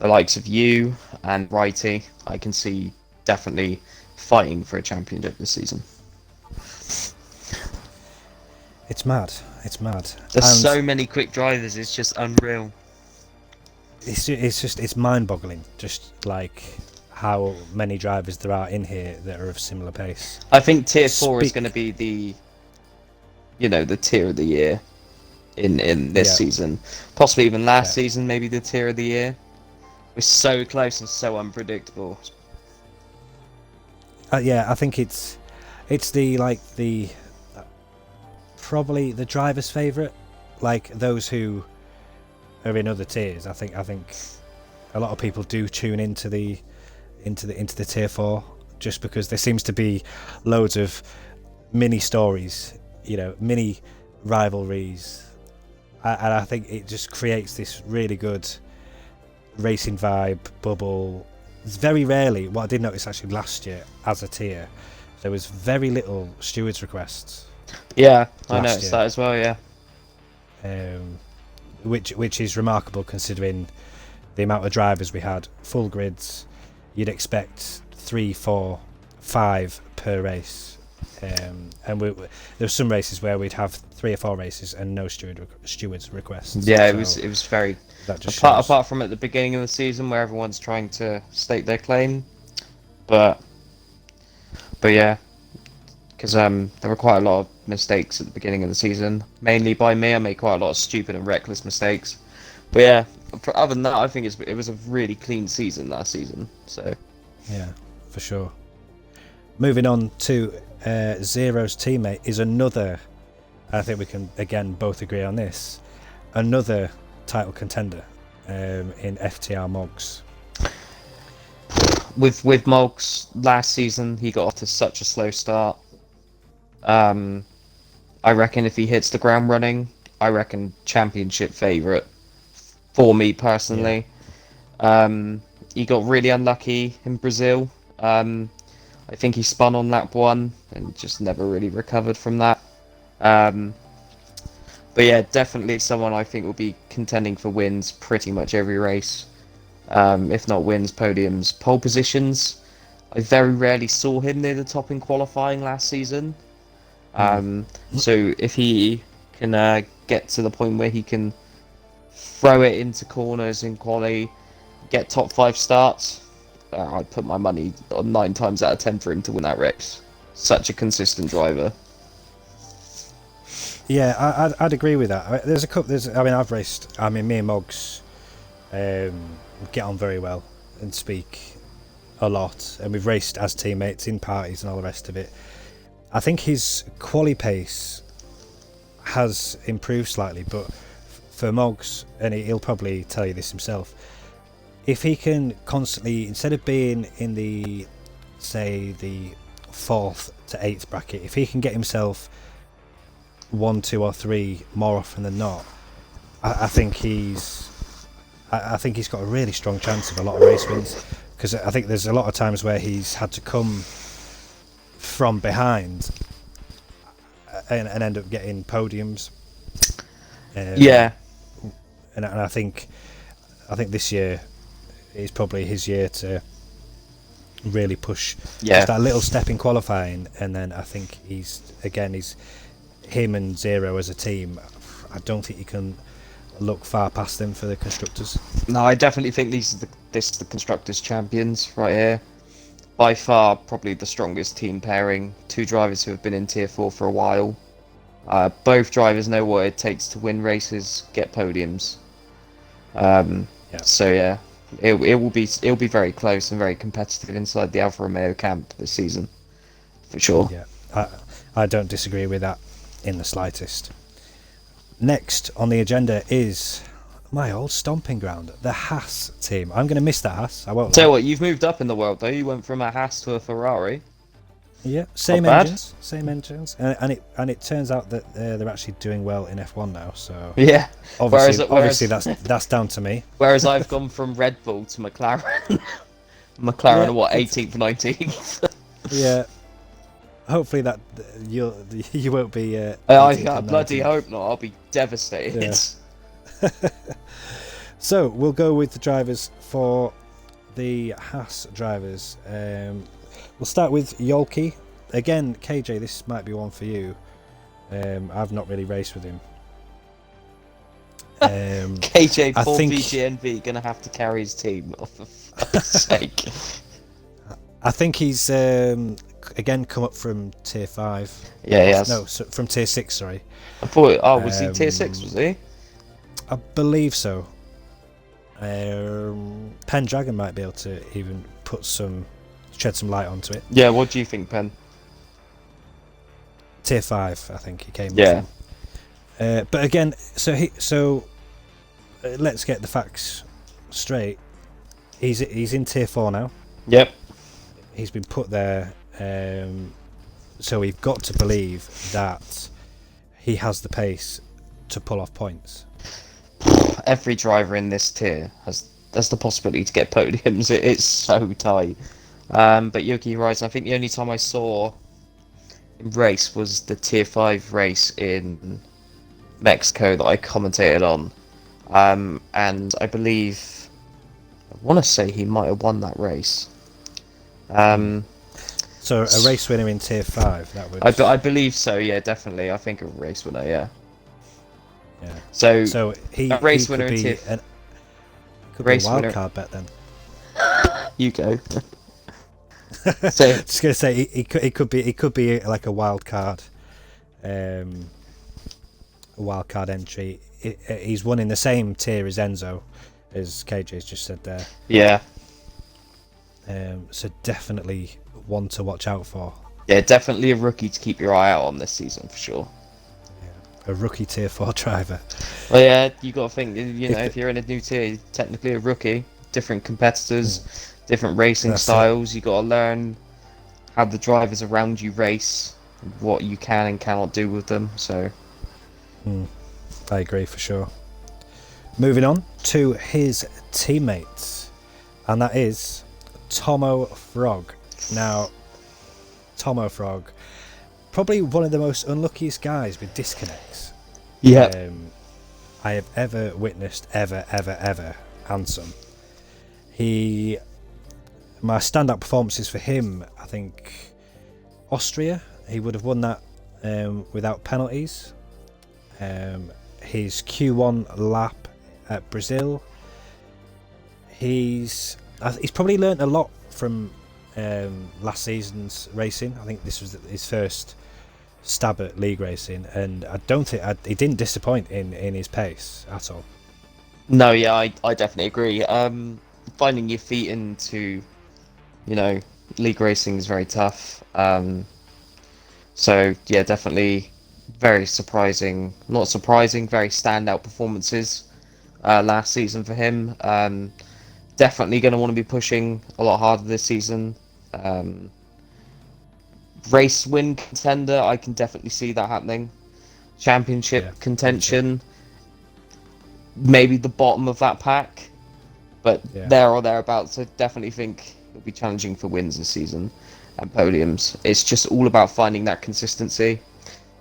likes of you and Righty. I can see definitely fighting for a championship this season. It's mad. There's so many quick drivers. It's just unreal. It's mind-boggling. Just like how many drivers there are in here that are of similar pace. I think tier 4 is going to be the tier of the year in this season. Possibly even last season, maybe the tier of the year. We're so close and so unpredictable. I think it's the probably the driver's favourite, like those who are in other tiers. I think a lot of people do tune into the tier 4 just because there seems to be loads of mini stories, mini rivalries, and I think it just creates this really good racing vibe bubble. It's very rarely, what I did notice actually last year as a tier, there was very little stewards requests. Yeah, I noticed that as well, yeah. which is remarkable considering the amount of drivers we had. Full grids, you'd expect 3, 4, 5 per race, and there's some races where we'd have 3 or 4 races and no stewards requests. Yeah, So it was very. that just Apart from at the beginning of the season where everyone's trying to stake their claim, but yeah, because there were quite a lot of mistakes at the beginning of the season, mainly by me. I made quite a lot of stupid and reckless mistakes. But yeah, other than that, I think it was a really clean season last season. So yeah, for sure. Moving on to Zero's teammate is another. I think we can again both agree on this. Another title contender in FTR Mogs. With Moggs last season, he got off to such a slow start. I reckon if he hits the ground running, I reckon championship favourite for me personally. Yeah. He got really unlucky in Brazil. I think he spun on lap 1 and just never really recovered from that. But yeah, definitely someone I think will be contending for wins pretty much every race. If not wins, podiums, pole positions. I very rarely saw him near the top in qualifying last season. So if he can get to the point where he can throw it into corners in quali, get top 5 starts, I'd put my money on 9 times out of 10 for him to win that race. Such a consistent driver. Yeah, I'd agree with that. There's a couple. I've raced. Me and Moggs get on very well and speak a lot, and we've raced as teammates in parties and all the rest of it. I think his quali pace has improved slightly, but for Moggs, and he'll probably tell you this himself, if he can constantly, instead of being in the 4th to 8th bracket, if he can get himself 1, 2 or 3 more often than not, I think he's got a really strong chance of a lot of race wins, because I think there's a lot of times where he's had to come from behind and end up getting podiums. Yeah, and I think this year is probably his year to really push just that little step in qualifying, and then I think he's him and Zero as a team. I don't think you can look far past them for the constructors. No, I definitely think this is the constructors champions right here. By far, probably the strongest team pairing. 2 drivers who have been in Tier 4 for a while. Both drivers know what it takes to win races, get podiums. So yeah, it'll be very close and very competitive inside the Alfa Romeo camp this season, for sure. Yeah, I don't disagree with that in the slightest. Next on the agenda is my old stomping ground, the Haas team. I'm going to miss that Haas. I won't. Tell you what, you've moved up in the world though. You went from a Haas to a Ferrari. Yeah, same engines, and it turns out that they're actually doing well in F1 now. So yeah, obviously that's down to me. Whereas I've gone from Red Bull to McLaren. McLaren are what, 18th, 19th? Yeah. Hopefully that you won't be. I bloody hope not. I'll be devastated. Yeah. So we'll go with the drivers for the Haas drivers. We'll start with Yolki. Again, KJ, this might be one for you. I've not really raced with him. KJ, poor BGNV, gonna have to carry his team. Oh, for fuck's sake. I think he's again come up from Tier 5. Yeah, he has. No, from Tier 6, sorry. I thought, was he Tier 6, was he? I believe so. Pendragon might be able to even shed some light onto it. Yeah, what do you think, Pen? Tier 5, I think he came. Yeah. But again, so let's get the facts straight. He's in Tier 4 now. Yep. He's been put there, so we've got to believe that he has the pace to pull off points. Every driver in this tier has the possibility to get podiums. It's so tight. But Yuki Horizon, I think the only time I saw him race was the Tier 5 race in Mexico that I commentated on, and I want to say he might have won that race. So a race winner in Tier 5, that would... I believe so, yeah, definitely. I think a race winner, yeah. Yeah. So he, a race he winner could in be Tier... could race be a wild winner. card bet then. You go. Just gonna say he could be like a wild card entry. He's won in the same tier as Enzo, as KJ's just said there. Yeah. So definitely one to watch out for. Yeah, definitely a rookie to keep your eye out on this season for sure. Yeah. A rookie Tier 4 driver. Well, yeah, you got to think. If you're in a new tier, you're technically a rookie. Different competitors, different racing styles. You got to learn how the drivers around you race, what you can and cannot do with them. So, I agree for sure. Moving on to his teammates, and that is Tomo Frog. Now, Tomo Frog, probably one of the most unluckiest guys with disconnects. yeah, I have ever witnessed, ever, and some. My standout performances for him, I think, Austria. He would have won that without penalties. His Q1 lap at Brazil. He's probably learnt a lot from last season's racing. I think this was his first stab at league racing, and I don't think he didn't disappoint in his pace at all. no, yeah, I definitely agree. Finding your feet into, league racing is very tough. So yeah, definitely very surprising. Not surprising, very standout performances last season for him. Definitely going to want to be pushing a lot harder this season. Race win contender, I can definitely see that happening. Championship contention, maybe the bottom of that pack, but there or thereabouts. I definitely think it'll be challenging for wins this season and podiums. It's just all about finding that consistency,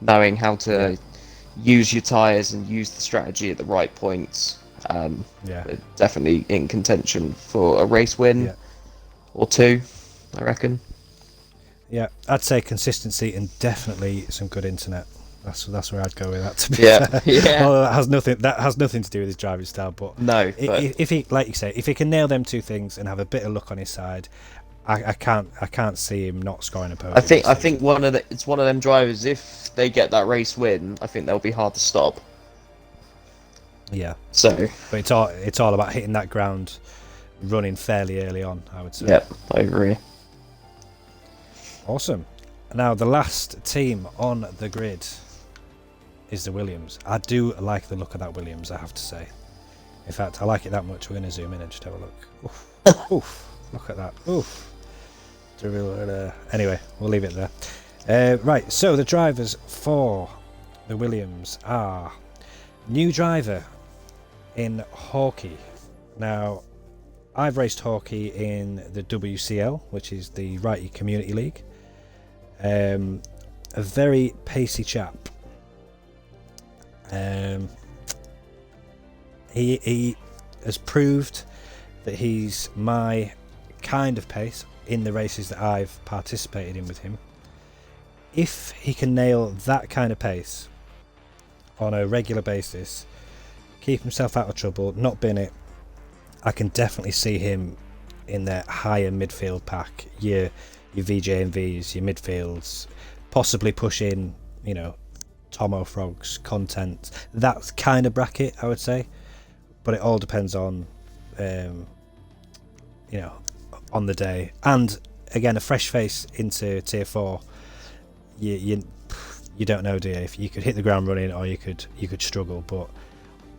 knowing how to use your tyres and use the strategy at the right points. Definitely in contention for a race win or two, I reckon. Yeah, I'd say consistency and definitely some good internet. That's where I'd go with that. To be fair. Yeah. Well, that has nothing to do with his driving style, but no. If he, like you say, if he can nail them two things and have a bit of luck on his side, I can't see him not scoring a podium. I think it's one of them drivers. If they get that race win, I think they'll be hard to stop. Yeah. So, but it's all about hitting that ground, running fairly early on, I would say. Yep, I agree. Awesome. Now the last team on the grid is the Williams. I do like the look of that Williams, I have to say. In fact, I like it that much. We're going to zoom in and just have a look. Oof. Oof. Look at that. Oof. Anyway, we'll leave it there. Right, so the drivers for the Williams are new driver in Hawkey. Now, I've raced Hawkey in the WCL, which is the Righty Community League. A very pacey chap. He has proved that he's my kind of pace in the races that I've participated in with him. If he can nail that kind of pace on a regular basis, keep himself out of trouble, not bin it, I can definitely see him in the higher midfield pack. Your VJMVs, your midfields, possibly push in, Tomo Frog's content. That kind of bracket, I would say. But it all depends on, on the day. And again, a fresh face into Tier 4, you don't know, do you? If you could hit the ground running or you could struggle. But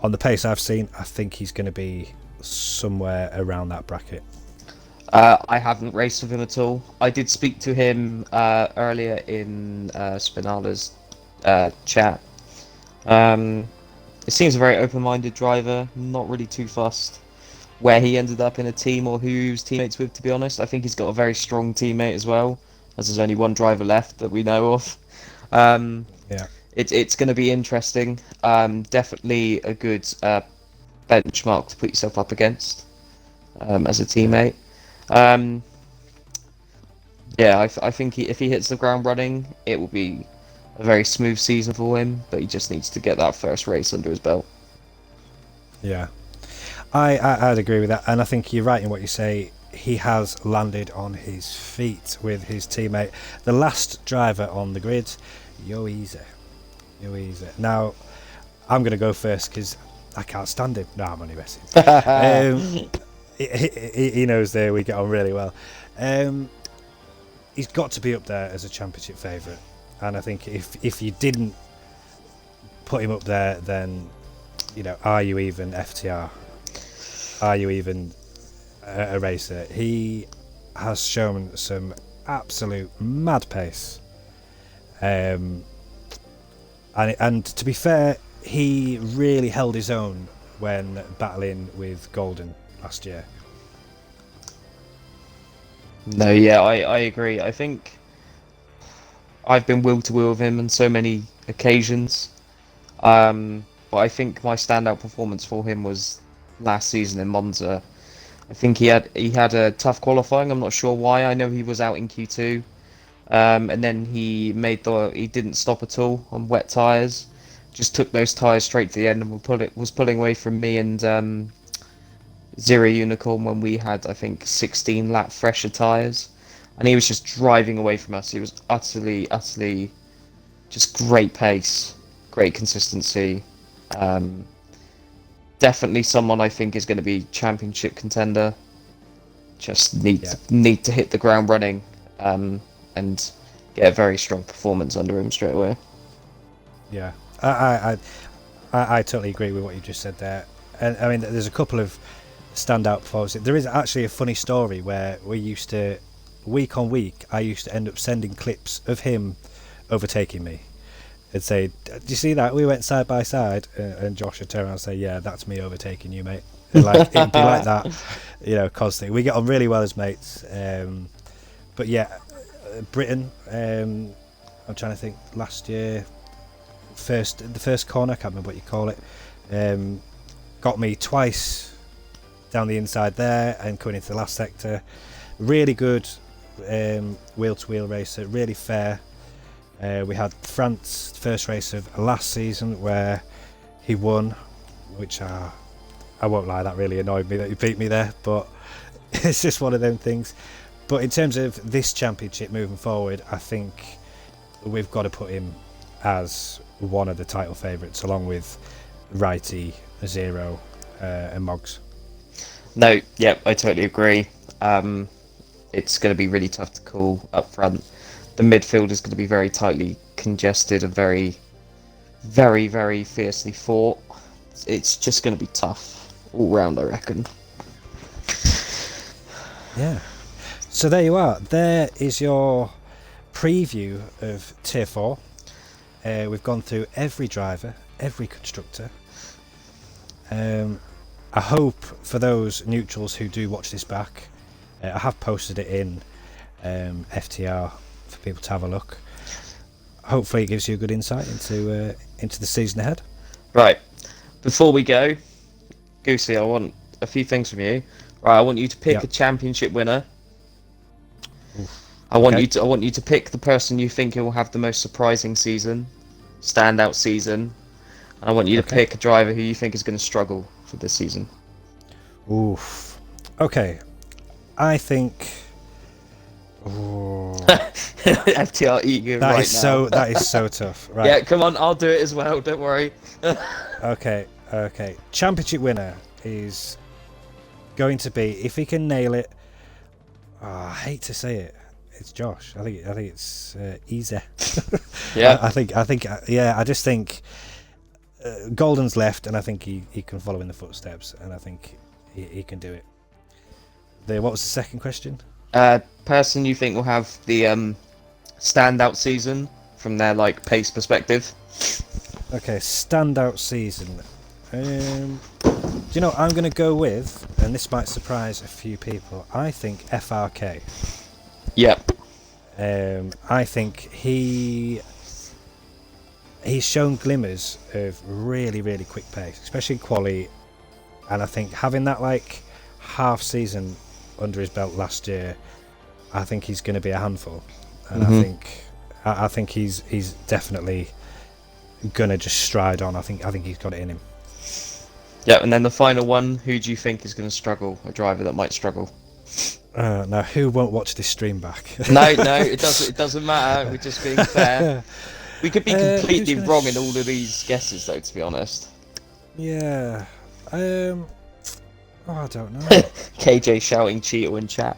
on the pace I've seen, I think he's going to be somewhere around that bracket. I haven't raced with him at all. I did speak to him earlier in Spinala's chat. It seems a very open-minded driver, not really too fussed where he ended up in a team or who he was teammates with, to be honest. I think he's got a very strong teammate as well, as there's only one driver left that we know of. It's going to be interesting. Definitely a good benchmark to put yourself up against as a teammate. Um, yeah, I think if he hits the ground running, it will be a very smooth season for him. But he just needs to get that first race under his belt. Yeah, I'd agree with that, and I think you're right in what you say. He has landed on his feet with his teammate, the last driver on the grid, Yo Easy. Now, I'm going to go first because I can't stand him. No, I'm only messing. He knows there we get on really well. He's got to be up there as a championship favourite, and I think if you didn't put him up there, then are you even FTR? Are you even a racer? He has shown some absolute mad pace, and to be fair, he really held his own when battling with Golden last year. No, yeah, I agree. I think I've been will to will with him on so many occasions. But I think my standout performance for him was last season in Monza. I think he had a tough qualifying. I'm not sure why. I know he was out in Q2, and then he didn't stop at all on wet tyres. Just took those tyres straight to the end and was pulling away from me and Zero Unicorn when we had, I think, 16 lap fresher tyres, and he was just driving away from us. He was utterly just great pace, great consistency. Um, Definitely someone I think is going to be championship contender. Just need to hit the ground running and get a very strong performance under him straight away. Yeah, I totally agree with what you just said there. And I mean, there's a couple of standout performances. There is actually a funny story where we used to, week on week, I used to end up sending clips of him overtaking me and say, "Do you see that? We went side by side," and Josh would turn around and say, "Yeah, that's me overtaking you, mate." And it'd be like that, constantly. We get on really well as mates. But yeah, Britain. I'm trying to think. Last year, the first corner, I can't remember what you call it. Got me twice down the inside there and coming into the last sector. Really good wheel-to-wheel racer, really fair. We had France, first race of last season, where he won, which I won't lie, that really annoyed me that he beat me there, but it's just one of them things. But in terms of this championship moving forward, I think we've got to put him as one of the title favourites, along with Righty, Zero, and Moggs. No, yep, I totally agree. It's going to be really tough to call up front. The midfield is going to be very tightly congested and very, very, very fiercely fought. It's just going to be tough all round, I reckon. Yeah. So there you are. There is your preview of Tier 4. We've gone through every driver, every constructor. I hope for those neutrals who do watch this back, I have posted it in FTR for people to have a look. Hopefully it gives you a good insight into the season ahead. Right. Before we go, Goosey, I want a few things from you. Right, I want you to pick a championship winner. I want you to pick the person you think will have the most surprising season, standout season. And I want you to pick a driver who you think is going to struggle for this season. Oof. Okay. I think. FTR ego right now. That is so tough. Right. Yeah, come on, I'll do it as well. Don't worry. Okay. Championship winner is going to be, if he can nail it. I hate to say it. It's Josh. I think it's easy. Yeah. I think. I just think Golden's left, and I think he can follow in the footsteps, and I think he can do it. What was the second question? Person you think will have the standout season from their pace perspective. Okay, standout season. Do you know, I'm going to go with, and this might surprise a few people, I think FRK. Yep. I think he he's shown glimmers of really, really quick pace, especially in quali. And I think having that like half season under his belt last year, I think he's going to be a handful. And I think he's definitely gonna just stride on. I think he's got it in him. Yeah, and then the final one. Who do you think is going to struggle? A driver that might struggle. Now, who won't watch this stream back? No, it doesn't matter. We're just being fair. We could be completely wrong in all of these guesses, though. To be honest. Yeah. I don't know. KJ shouting Cheatle in chat.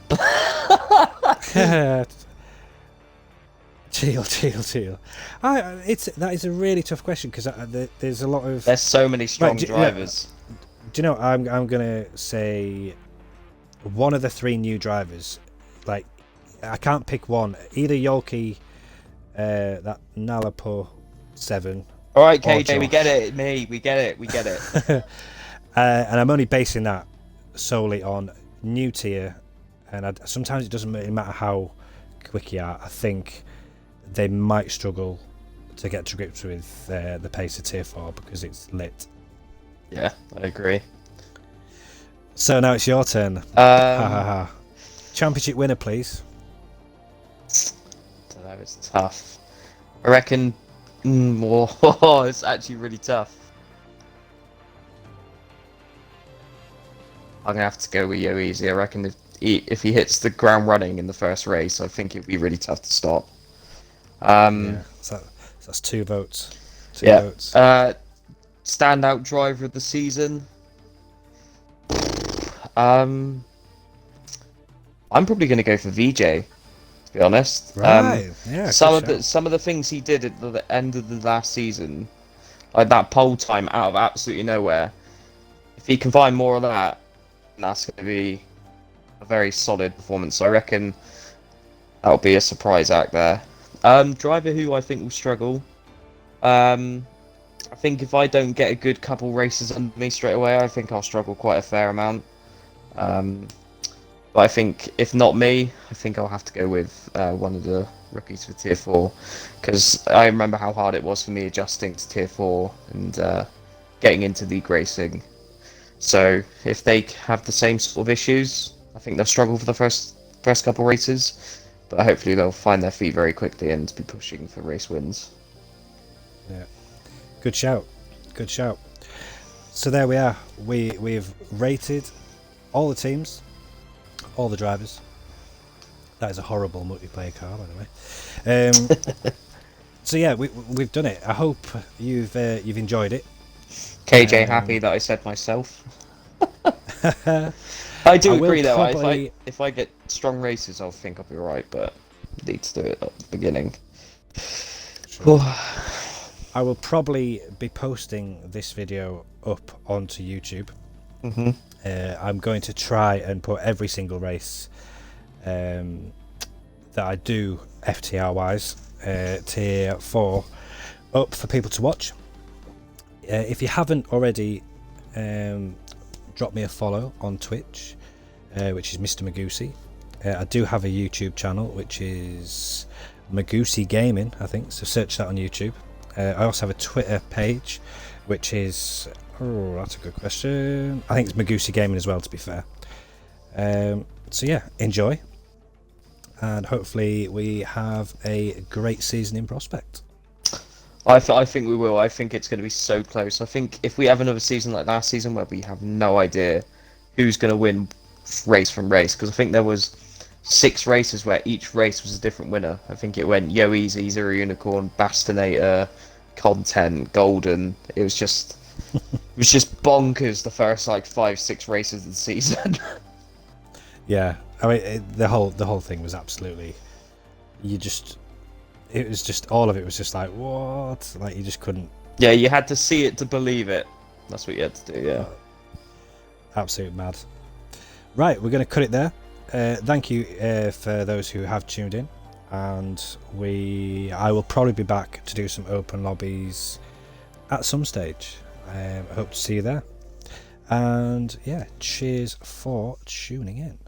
Cheatle. That is a really tough question because there's a lot of. There's so many strong drivers. Do you know? I'm gonna say one of the 3 new drivers. Like, I can't pick one. Either Yolki, that Nalapo 7. All right, KJ, we get it. We get it. And I'm only basing that solely on new tier, and sometimes it doesn't really matter how quick you are. I think they might struggle to get to grips with the pace of tier 4 because it's lit. Yeah, I agree. So now it's your turn. Championship winner, please. I don't know, it's tough. I reckon. It's actually really tough. I'm gonna have to go with Yo Easy. I reckon if he hits the ground running in the first race, I think it'd be really tough to stop. So that's 2 votes. Two yeah. votes. Standout driver of the season. I'm probably going to go for VJ. To be honest. Right. Some of the things he did at the end of the last season, like that pole time out of absolutely nowhere. If he can find more of that, that's going to be a very solid performance. So I reckon that'll be a surprise act there. Driver who I think will struggle. I think if I don't get a good couple races under me straight away, I think I'll struggle quite a fair amount. But I think if not me, I think I'll have to go with one of the rookies for Tier 4, because I remember how hard it was for me adjusting to Tier 4 and getting into league racing. So if they have the same sort of issues, I think they'll struggle for the first couple races, but hopefully they'll find their feet very quickly and be pushing for race wins. Yeah, good shout. So there we are. We've rated all the teams, all the drivers. That is a horrible multiplayer car, by the way. So yeah, we've done it. I hope you've enjoyed it. KJ happy that I said myself. I do agree though. If I get strong races, I'll think I'll be alright, but I need to do it at the beginning. Sure. I will probably be posting this video up onto YouTube. I'm going to try and put every single race that I do FTR wise, Tier 4, up for people to watch. If you haven't already, drop me a follow on Twitch, which is Mr. Magoosie. I do have a YouTube channel, which is Magoosie Gaming, I think, so search that on YouTube. I also have a Twitter page, which is... Oh, that's a good question. I think it's Magoosie Gaming as well, to be fair. So yeah, enjoy. And hopefully we have a great season in prospect. I think we will. I think it's going to be so close. I think if we have another season like last season where we have no idea who's going to win race from race, because I think there was 6 races where each race was a different winner. I think it went Yo Easy, Zero Unicorn, Bastinator, Content, Golden. It was just bonkers the first like 5-6 races of the season. Yeah, I mean the whole thing was absolutely. It was just all of it was just like what? Like you just couldn't. Yeah, you had to see it to believe it. That's what you had to do. Yeah. Absolute mad. Right, we're going to cut it there. Thank you for those who have tuned in, and I will probably be back to do some open lobbies at some stage. I hope to see you there. And yeah, cheers for tuning in.